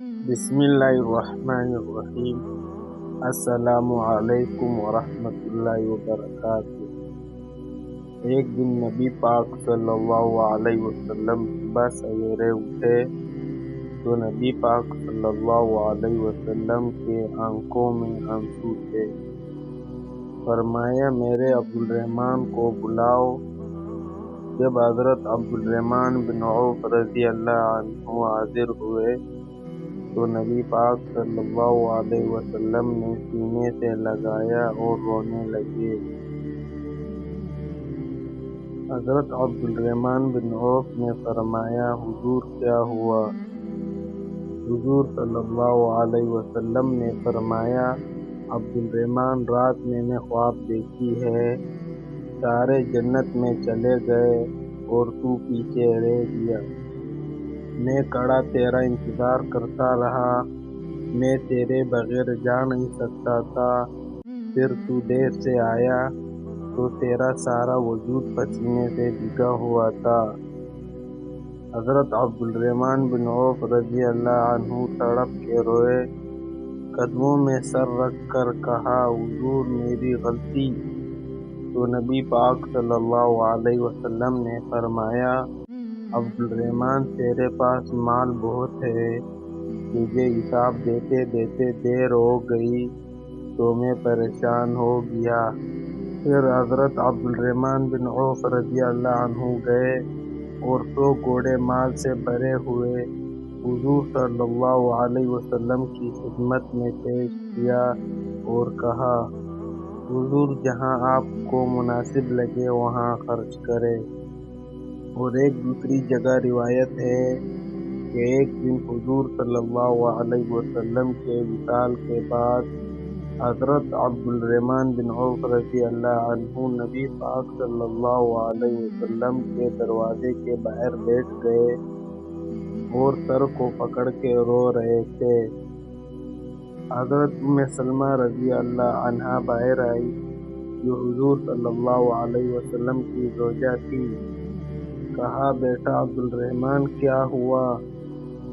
बिस्मिल्लाहिर्रहमानिर्रहीम। अस्सलामु अलैकुम वरहमत उल्लाहि वबरकातुहू। एक दिन नबी पाक सल्लल्लाहु अलैहि वसल्लम सुबह सवेरे उठे तो नबी पाक सल्लल्लाहु अलैहि वसल्लम के आंखों में आंसू थे। फरमाया, मेरे अब्दुर्रहमान को बुलाओ। जब हज़रत अब्दुर्रहमान बिन औफ रज़ी अल्लाह अन्हु हाजिर हुए तो नबी पाक सल्लल्लाहु अलैहि वसल्लम ने सीने से लगाया और रोने लगे। हज़रत अब्दुर्रहमान बिन औफ ने फरमाया, हुजूर क्या हुआ? हुजूर सल्लल्लाहु अलैहि वसल्लम ने फरमाया, अब्दुर्रहमान, रात मैंने ख्वाब देखी है, सारे जन्नत में चले गए और तू पीछे रह गया। मैं खड़ा तेरा इंतज़ार करता रहा, मैं तेरे बगैर जा नहीं सकता था। फिर तू देर से आया तो तेरा सारा वजूद पसीने से भीगा हुआ था। हज़रत अब्दुर्रहमान बिन औफ रज़ी अल्लाह अन्हु तड़प के रोए, कदमों में सर रख कर कहा, हुजूर मेरी गलती। तो नबी पाक सल्लल्लाहु अलैहि वसल्लम ने फरमाया, अब्दुर्रहमान, तेरे पास माल बहुत है, तुझे हिसाब देते देते देर हो गई तो मैं परेशान हो गया। फिर हज़रत अब्दुर्रहमान बिन औफ रज़ी अल्लाह अन्हु गए और 100 घोड़े माल से भरे हुए हुजूर सल्लल्लाहु अलैहि वसल्लम की खिदमत में पेश किया और कहा, हुजूर जहाँ आपको मुनासिब लगे वहाँ खर्च करें। और एक दूसरी जगह रिवायत है कि एक दिन हुजूर सल्लल्लाहु अलैहि वसल्लम के विसाल के बाद हज़रत अब्दुर्रहमान बिन औफ रज़ी अल्लाह अन्हु नबी पाक सल्लल्लाहु अलैहि वसल्लम के दरवाजे के बाहर बैठ गए और सर को पकड़ के रो रहे थे। हज़रत उम्मे सलमा रज़ी अल्लाह अन्हा बाहर आई, जो हुजूर सल्लल्लाहु अलैहि वसल्लम की ज़ौजा थी। कहा, बेटा अब्दुर्रहमान, क्या हुआ?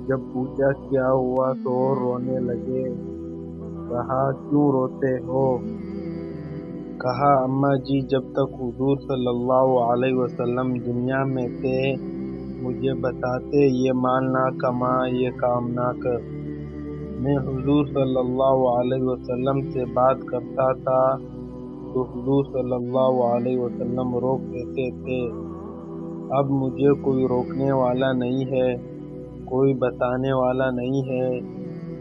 जब पूछा क्या हुआ तो और रोने लगे। कहा, क्यों रोते हो? कहा, अम्मा जी, जब तक हुजूर सल्लल्लाहु अलैहि वसल्लम दुनिया में थे मुझे बताते, ये माल ना कमा, ये काम ना कर। मैं हुजूर सल्लल्लाहु अलैहि वसल्लम से बात करता था तो हुजूर सल्लल्लाहु अलैहि वसल्लम रोक देते थे। अब मुझे कोई रोकने वाला नहीं है, कोई बताने वाला नहीं है,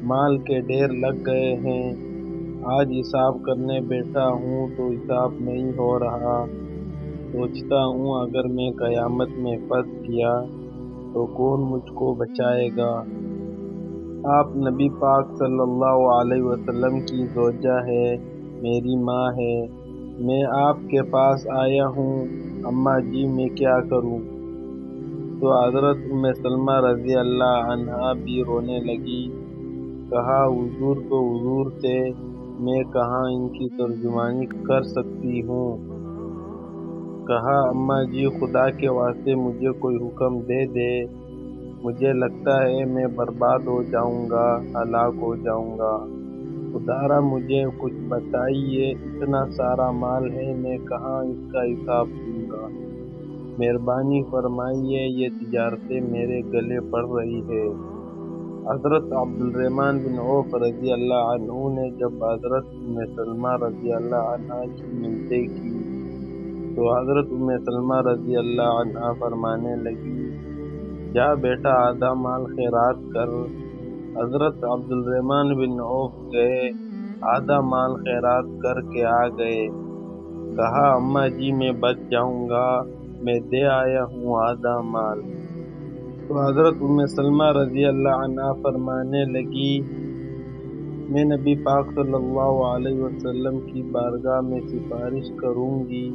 माल के ढेर लग गए हैं। आज हिसाब करने बैठा हूँ तो हिसाब नहीं हो रहा। सोचता हूँ अगर मैं क़यामत में फंस गया तो कौन मुझको बचाएगा। आप नबी पाक सल्लल्लाहु अलैहि वसल्लम की ज़ौजा है, मेरी माँ है। मैं आपके पास आया हूँ, अम्मा जी मैं क्या करूँ? तो हज़रत उम्मे सलमा रज़ी अल्लाह अन्हा भी रोने लगी। कहा, हुजूर तो हुजूर थे, मैं कहाँ इनकी तर्जुमानी कर सकती हूँ। कहा, अम्मा जी, खुदा के वास्ते मुझे कोई हुक्म दे दे, मुझे लगता है मैं बर्बाद हो जाऊँगा, हलाक हो जाऊँगा। खुदारा मुझे कुछ बताइए, इतना सारा माल है, मैं कहाँ इसका हिसाब दूँगा। मेहरबानी फरमाइए, ये तिजारतें मेरे गले पड़ रही है। हज़रत अब्दुर्रहमान बिन औफ रज़ी अल्लाह अन्हु ने जब हज़रत उम्मे सलमा रज़ी अल्लाह अन्हा की मिन्नतें की तो हज़रत उम्मे सलमा रज़ी अल्लाह अन्हा फरमाने लगी, जा बेटा आधा माल खैरात कर। हज़रत अब्दुर्रहमान बिन औफ गए, आधा माल खैरात करके आ गए। कहा, अम्मा जी मैं बच जाऊँगा, मैं दे आया हूँ आधा माल। तो हज़रत उम्मे सलमा रज़ी अल्लाह अन्हा फरमाने लगी, मैं नबी पाक सल्लल्लाहु अलैहि वसल्लम की बारगाह में सिफारिश करूँगी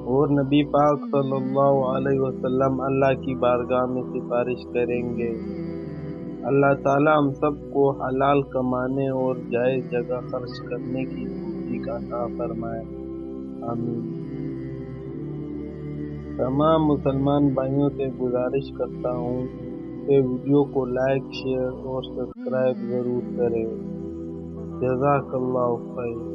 और नबी पाक सल्लल्लाहु अलैहि वसल्लम अल्लाह की बारगाह में सिफारिश करेंगे। अल्लाह ताला हम सबको हलाल कमाने और जायज़ जगह खर्च करने की तौफीक अता फरमाए, आमीन। तमाम मुसलमान भाइयों से गुजारिश करता हूँ کہ ویڈیو کو لائک، شیئر اور سبسکرائب ضرور کریں۔ جزاک اللہ خیر۔